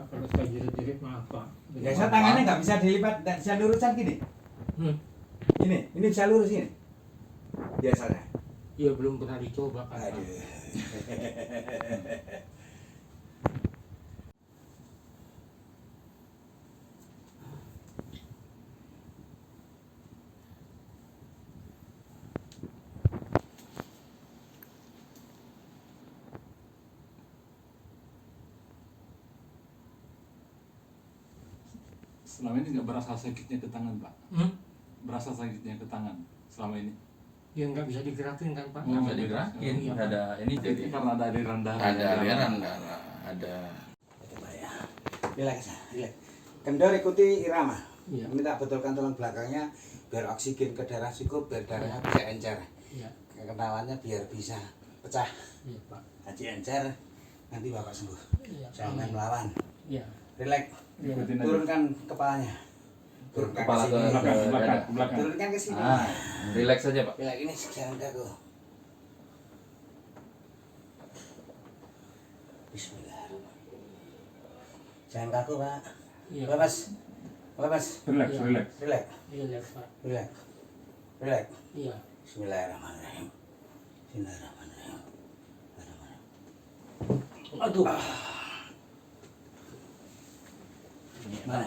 Pak, kalau saya jerit-jerit maaf Pak. Biasa tangannya nggak bisa dilipat, nggak bisa lurusan gini. Ini bisa lurus ini. Biasanya. Ya belum pernah dicoba kan. Pak. Aduh. Selama ini nggak berasa sakitnya ke tangan, Pak? Berasa sakitnya ke tangan selama ini? Ya nggak bisa digerakin kan Pak. Oh, Nggak bisa digerakin, Iya, nggak ada ini Jadi karena ada aliran darah. ada aliran darah, ada. Coba ya. Relax, relax. Kendor ikuti irama. Iya. Ini tak betulkan tulang belakangnya biar oksigen ke darah cukup, biar darahnya bisa encer. Iya. Kekenalannya biar bisa pecah. Iya Pak. Haji encer, nanti bapak sembuh. Iya. Jangan melawan. Iya. Relax. Ikutin aja. Turunkan kepalanya. Turunkan Kepala ke sini. ke dada. Ke belakang. Turunkan ke sini. Ah, relax saja, Pak. Relax, ini sekarang kaku. Bismillahirrahmanirrahim. Jangan kaku, Pak. Iya. Lepas. Lepas. Relax, Iya. relax. Relax. Iya lihat Pak. Relax. Relax. Iya. Bismillahirrahmanirrahim. Bismillahirrahmanirrahim. Aduh. Mana?